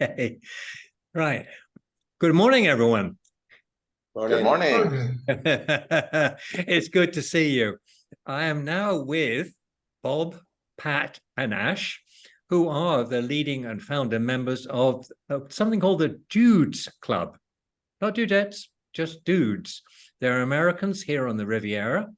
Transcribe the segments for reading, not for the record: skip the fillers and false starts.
Okay. Right. Good morning, everyone. Good morning. It's good to see you. I am now with Bob, Pat, and Ash, who are the leading and founder members of something called the Dudes Club. Not dudettes, just dudes. They're Americans here on the Riviera,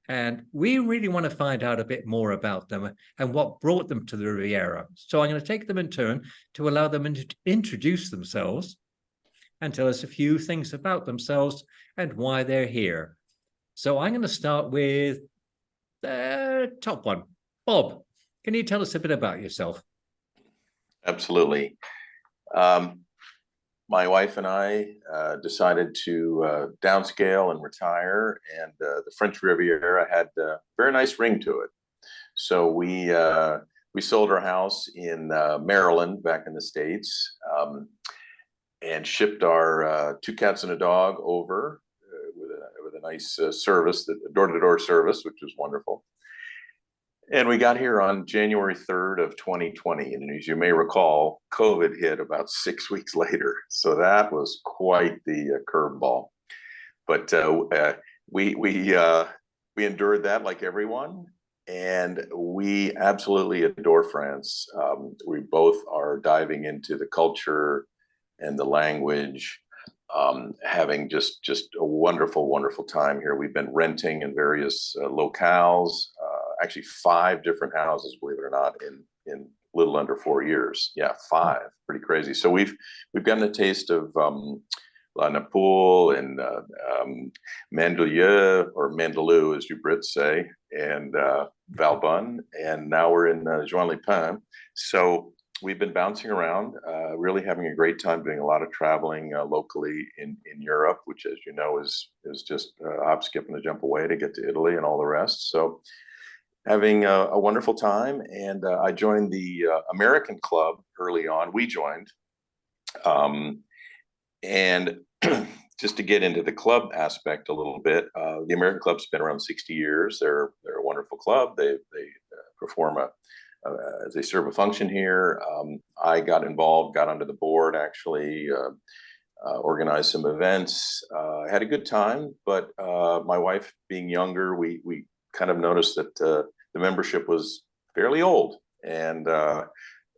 and we really want to find out a bit more about them and what brought them to the Riviera. So I'm going to take them in turn to allow them to introduce themselves and tell us a few things about themselves and why they're here. So I'm going to start with the top one. Bob, can you tell us a bit about yourself? Absolutely. My wife and I decided to downscale and retire, and the French Riviera had a very nice ring to it. So we sold our house in Maryland back in the States, and shipped our two cats and a dog over with a nice service, the door-to-door service, which was wonderful. And we got here on January 3rd of 2020. And as you may recall, COVID hit about 6 weeks later. So that was quite the curveball. But we endured that like everyone. And we absolutely adore France. We both are diving into the culture and the language, having just a wonderful time here. We've been renting in various locales, actually 5 different houses, believe it or not, in little under 4 years. Yeah, 5, pretty crazy. So we've gotten a taste of La Napoule and Mandelieu, or Mandelieu, as you Brits say, and Valbonne, and now we're in Juan-les-Pins. So we've been bouncing around, really having a great time, doing a lot of traveling locally in Europe, which, as you know, is just hop, skip, and a jump away to get to Italy and all the rest. So having a wonderful time. And I joined the American Club early on. We joined. And just to get into the club aspect a little bit, the American Club's been around 60 years. They're a wonderful club. They perform they serve a function here. I got involved, got onto the board, actually, organized some events. Had a good time, but my wife being younger, we kind of noticed that the membership was fairly old, and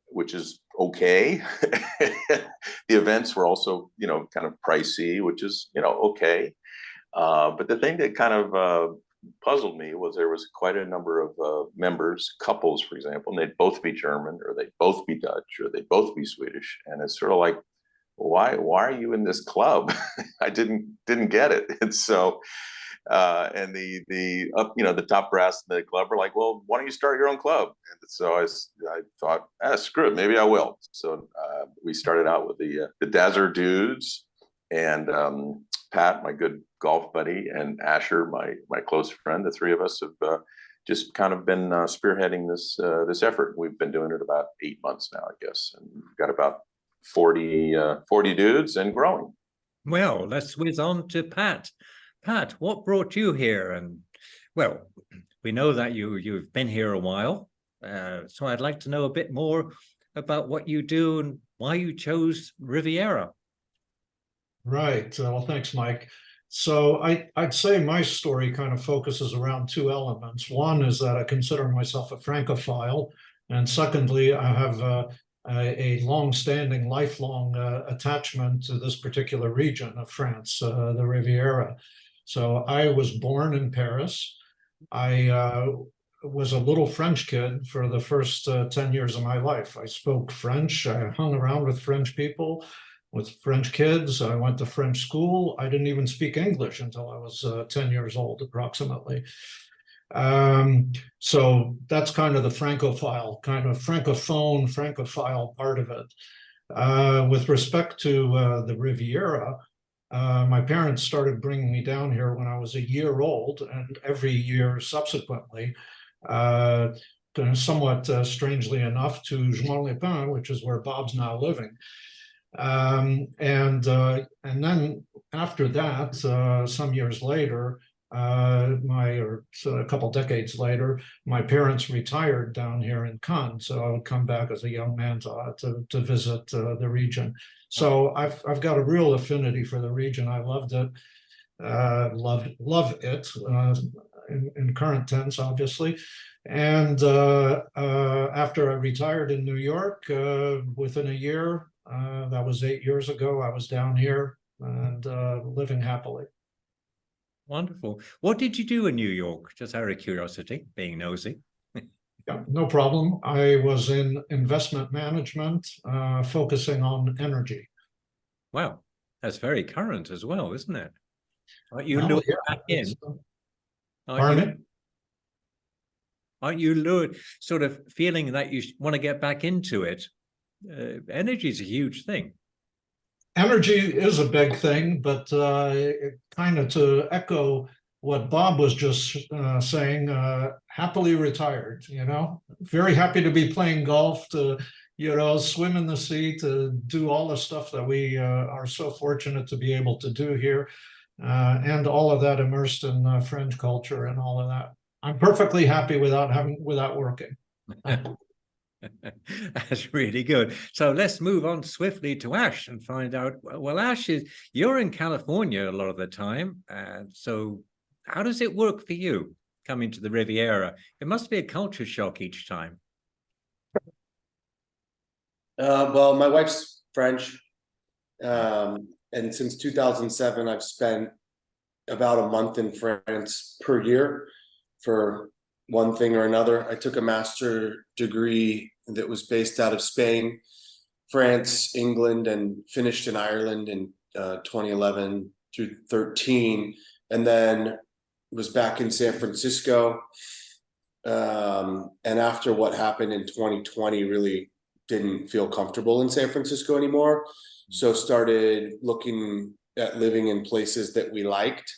which is okay. The events were also, kind of pricey, which is, okay. But the thing that kind of puzzled me was there was quite a number of members, couples, for example, and they'd both be German, or they'd both be Dutch, or they'd both be Swedish. And it's sort of like, why are you in this club? I didn't get it. And so, and the top brass in the club were like, well, why don't you start your own club? And so I thought, screw it, maybe I will. So we started out with the Dazzer Dudes, and Pat, my good golf buddy, and Asher, my close friend. The three of us have just kind of been spearheading this effort. We've been doing it about 8 months now, I guess, and we've got about 40 dudes and growing. Well, let's whiz on to Pat. Pat, what brought you here? And well, we know that you've been here a while, so I'd like to know a bit more about what you do and why you chose Riviera. Right. Well, thanks, Mike. So I'd say my story kind of focuses around 2 elements. One is that I consider myself a Francophile, and secondly, I have a long-standing, lifelong attachment to this particular region of France, the Riviera. So I was born in Paris. I was a little French kid for the first 10 years of my life. I spoke French. I hung around with French people, with French kids. I went to French school. I didn't even speak English until I was 10 years old, approximately. So that's kind of the Francophile, kind of Francophile part of it. With respect to the Riviera, my parents started bringing me down here when I was a year old, and every year subsequently, somewhat strangely enough, to Juan-les-Pins, which is where Bob's now living. And then after that, some years later, so a couple decades later, my parents retired down here in Cannes, so I would come back as a young man to visit the region. So I've got a real affinity for the region. I loved it, love it in current tense, obviously. And after I retired in New York, within a year, that was 8 years ago, I was down here and living happily. Wonderful. What did you do in New York? Just out of curiosity, being nosy. Yeah, no problem. I was in investment management, focusing on energy. Wow, that's very current as well, isn't it? Aren't you Well, lured yeah, back in? it's, Aren't pardon you, me? aren't you lured, sort of feeling that you want to get back into it? Energy is a huge thing. Energy is a big thing, but kind of to echo what Bob was just saying, happily retired, very happy to be playing golf, to, swim in the sea, to do all the stuff that we are so fortunate to be able to do here. And all of that immersed in French culture and all of that. I'm perfectly happy without working. That's really good. So let's move on swiftly to Ash and find out. Well, Ash, you're in California a lot of the time. So how does it work for you coming to the Riviera? It must be a culture shock each time. Well, my wife's French. And since 2007, I've spent about a month in France per year for one thing or another. I took a master degree that was based out of Spain, France, England, and finished in Ireland in 2011 through 13, and then was back in San Francisco. And after what happened in 2020, really didn't feel comfortable in San Francisco anymore. So started looking at living in places that we liked.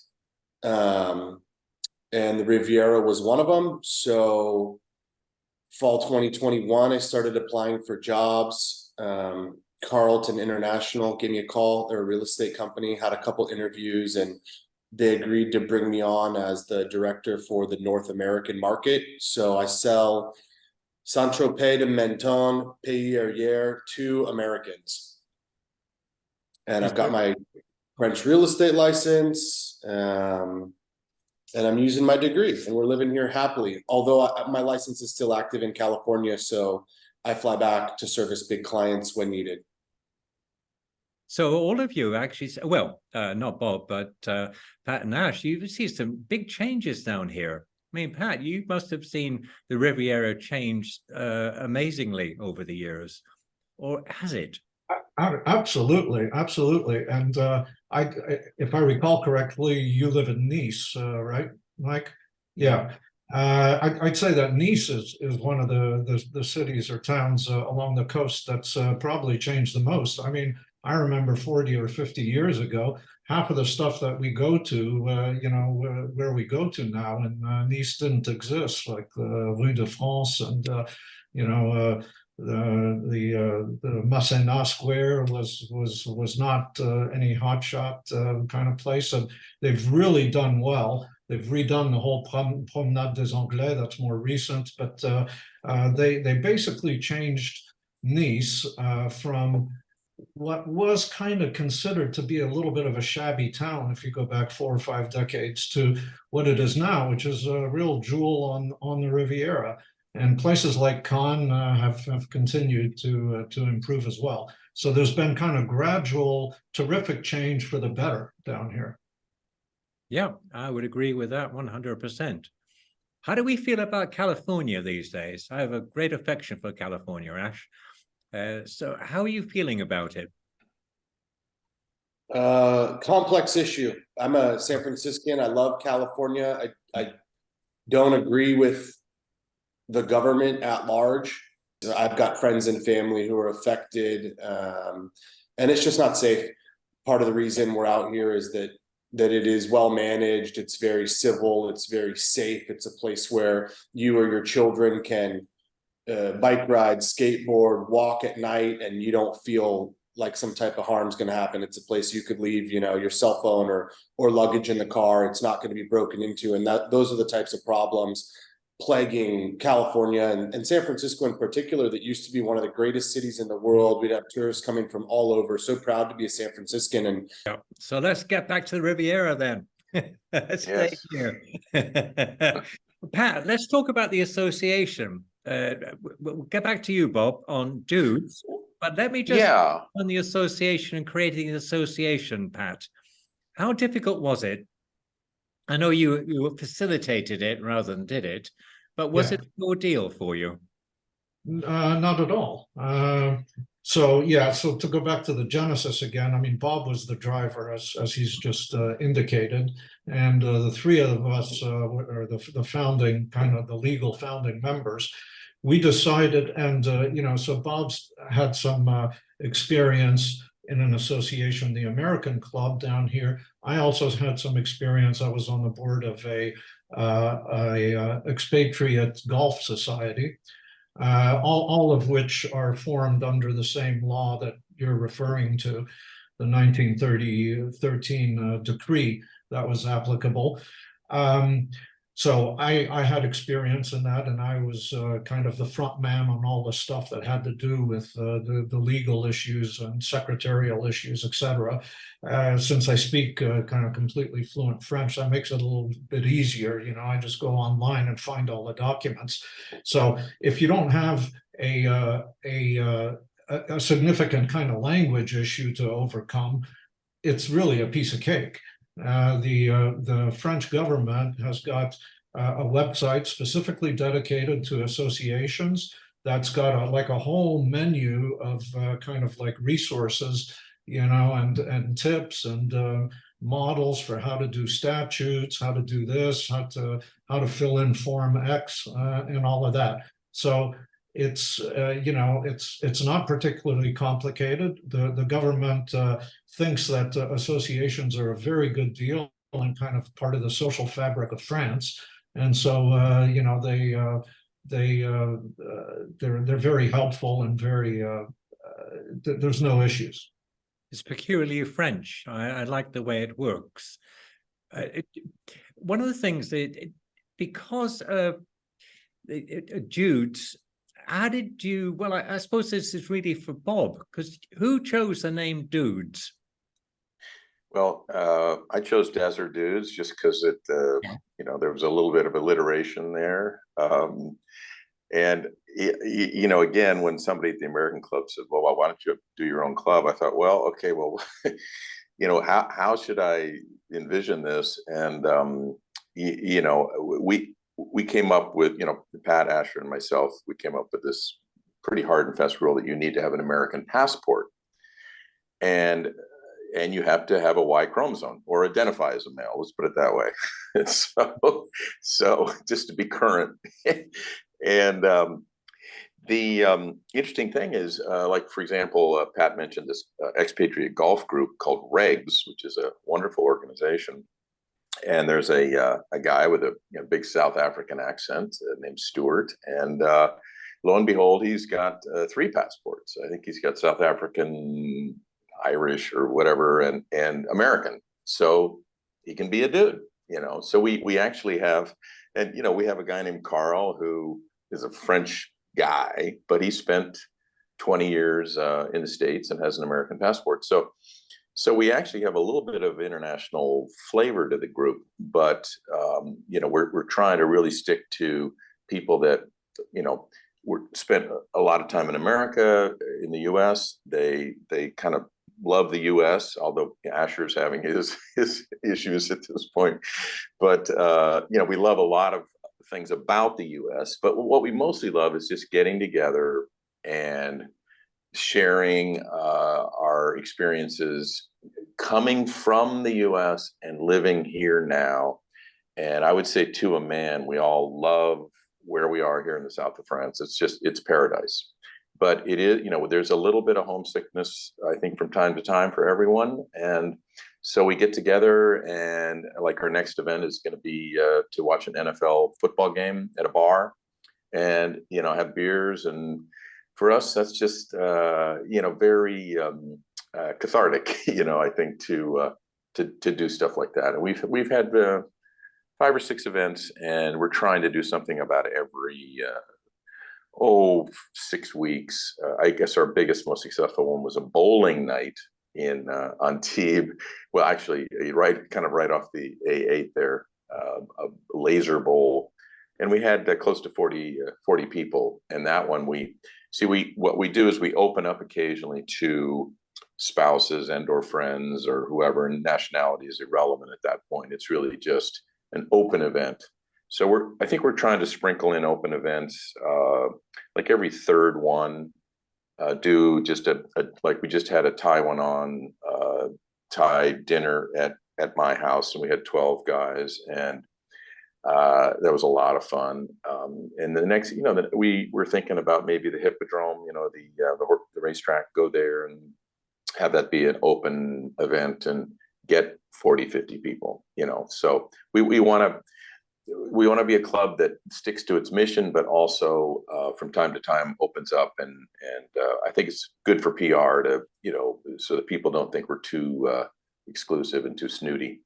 And the Riviera was one of them. So fall 2021, I started applying for jobs. Carlton International gave me a call. They're a real estate company, had a couple interviews, and they agreed to bring me on as the director for the North American market. So I sell Saint-Tropez de Menton, Pays Arrière to Americans. And I've got my French real estate license, and I'm using my degree, and we're living here happily. Although my license is still active in California, so I fly back to service big clients when needed. So all of you actually, well, not Bob, but Pat and Ash, you see some big changes down here. I mean, Pat, you must have seen the Riviera change amazingly over the years, or has it? Absolutely, absolutely. And if I recall correctly, you live in Nice, right, Mike? Yeah. I'd say that Nice is one of the cities or towns along the coast that's probably changed the most. I mean, I remember 40 or 50 years ago, half of the stuff that we go to, where we go to now, and Nice didn't exist, like the Rue de France and the Masséna Square was not any hotshot kind of place, and they've really done well. They've redone the whole Promenade des Anglais. That's more recent, but they basically changed Nice from what was kind of considered to be a little bit of a shabby town, if you go back 4 or 5 decades, to what it is now, which is a real jewel on the Riviera. And places like Cannes have continued to improve as well. So there's been kind of gradual, terrific change for the better down here. Yeah, I would agree with that 100%. How do we feel about California these days? I have a great affection for California, Ash. So how are you feeling about it? Complex issue. I'm a San Franciscan. I love California. I don't agree with the government at large. I've got friends and family who are affected, and it's just not safe. Part of the reason we're out here is that it is well managed. It's very civil. It's very safe. It's a place where you or your children can bike ride, skateboard, walk at night, and you don't feel like some type of harm's going to happen. It's a place you could leave, you know, your cell phone or luggage in the car. It's not going to be broken into. And those are the types of problems plaguing California and San Francisco in particular, that used to be one of the greatest cities in the world. We'd have tourists coming from all over. So proud to be a San Franciscan. And Yeah. So let's get back to the Riviera then. Let's stay Yes. here. Pat, let's talk about the association. We'll get back to you, Bob, on Dudes. But let me just Yeah. on the association and creating the association, Pat. How difficult was it? I know you facilitated it rather than did it, but was Yeah. it an ordeal for you? Not at all. So to go back to the genesis again, I mean, Bob was the driver, as he's just indicated, and the three of us were the founding, kind of the legal founding members. We decided, and so Bob's had some experience in an association, the American Club down here. I also had some experience. I was on the board of a expatriate golf society. All of which are formed under the same law that you're referring to, the 1913 decree that was applicable. So I had experience in that, and I was kind of the front man on all the stuff that had to do with the legal issues and secretarial issues, etc. Since I speak kind of completely fluent French, that makes it a little bit easier. You know, I just go online and find all the documents. So if you don't have a significant kind of language issue to overcome, it's really a piece of cake. The French government has got a website specifically dedicated to associations that's got like a whole menu of kind of like resources, you know, and tips and models for how to do statutes, how to do this, how to fill in Form X, and all of that. So it's it's not particularly complicated. The government thinks that associations are a very good deal and kind of part of the social fabric of France, and so they're very helpful and very there's no issues. It's peculiarly French. I like the way it works. One of the things that because of Jude's. How did you, well, I suppose this is really for Bob, because who chose the name Dudes? Well, I chose Desert Dudes just because it, there was a little bit of alliteration there. And, again, when somebody at the American Club said, well, why don't you do your own club? I thought, well, okay, well, how should I envision this? And, we came up with, Pat, Asher, and myself, we came up with this pretty hard and fast rule that you need to have an American passport. And you have to have a Y chromosome or identify as a male. Let's put it that way. so just to be current. And the interesting thing is, like, for example, Pat mentioned this expatriate golf group called REGS, which is a wonderful organization. And there's a guy with a big South African accent named Stuart. And lo and behold, he's got 3 passports. I think he's got South African, Irish, or whatever, and American. So he can be a dude, So we actually have, and we have a guy named Carl who is a French guy, but he spent 20 years in the States and has an American passport. So we actually have a little bit of international flavor to the group, but we're trying to really stick to people that were spent a lot of time in America, in the U.S. They kind of love the U.S., although Asher's having his issues at this point. But we love a lot of things about the U.S. But what we mostly love is just getting together and sharing our experiences coming from the US and living here now. And I would say to a man, we all love where we are here in the south of France. It's paradise. But it is, there's a little bit of homesickness, I think, from time to time for everyone. And so we get together, and like our next event is going to be to watch an NFL football game at a bar and, have beers and For us, that's just very cathartic. I think to do stuff like that. And we've had 5 or 6 events, and we're trying to do something about every 6 weeks. I guess our biggest, most successful one was a bowling night on Tebe. Well, actually, right off the A8 there, a laser bowl, and we had close to 40 people. And that one, what we do is we open up occasionally to spouses and or friends or whoever, and nationality is irrelevant at that point. It's really just an open event. So I think we're trying to sprinkle in open events, like every third one. Do just like we just had a Taiwan Thai dinner at my house, and we had 12 guys, and that was a lot of fun. And the next, that we were thinking about maybe the Hippodrome, the racetrack, go there and have that be an open event and get 40, 50 people, So we want to be a club that sticks to its mission, but also from time to time opens up, and I think it's good for PR to, so that people don't think we're too exclusive and too snooty.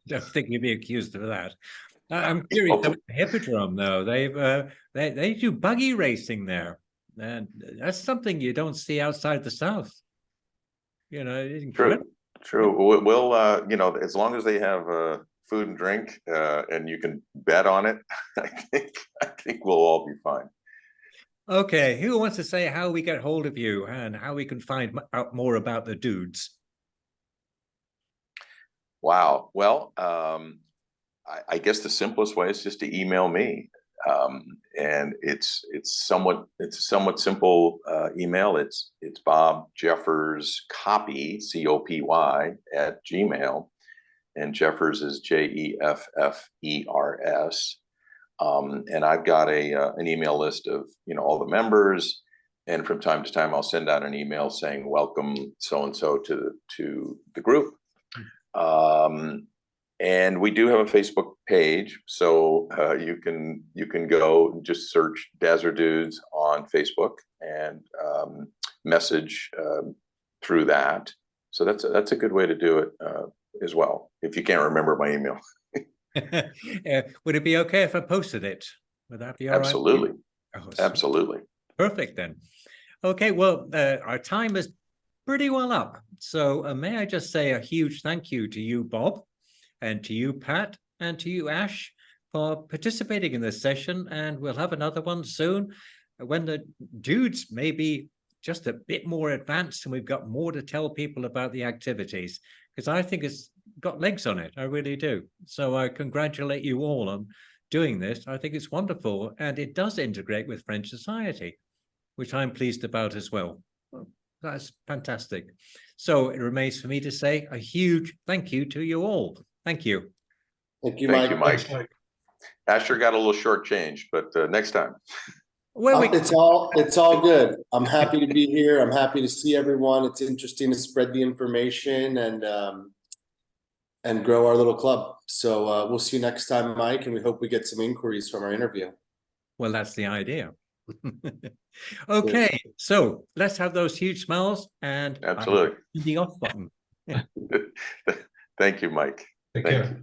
Don't think you'd be accused of that. I'm curious about the Hippodrome, though. They do buggy racing there, and that's something you don't see outside the South. It's incredible. True. We'll as long as they have food and drink, and you can bet on it, I think we'll all be fine. Okay, who wants to say how we get hold of you and how we can find out more about the dudes? Wow. Well, I guess the simplest way is just to email me, and it's a somewhat simple email. It's Bob Jeffers Copy, COPY @gmail, and Jeffers is JEFFERS. And I've got an email list of all the members, and from time to time I'll send out an email saying welcome so and so to the group. And we do have a Facebook page, so you can go and just search Dazzler Dudes on Facebook and message through that. So that's a good way to do it as well, if you can't remember my email. Would it be okay if I posted it? Would that be all right? Absolutely. Oh, Absolutely. Perfect then. Okay, well, our time is pretty well up. So may I just say a huge thank you to you, Bob, and to you, Pat, and to you, Ash, for participating in this session. And we'll have another one soon when the dudes may be just a bit more advanced and we've got more to tell people about the activities, because I think it's got legs on it. I really do. So I congratulate you all on doing this. I think it's wonderful, and it does integrate with French society, which I'm pleased about as well. That's fantastic. So it remains for me to say a huge thank you to you all. Thank you. Thank you, Thank Mike. you, Mike. Asher got a little short change, but next time. Well, It's all good. I'm happy to be here. I'm happy to see everyone. It's interesting to spread the information and grow our little club. So we'll see you next time, Mike, and we hope we get some inquiries from our interview. well, that's the idea. Okay, so let's have those huge smiles and Absolutely. the off button. Thank you, Mike. Take Thank care. you.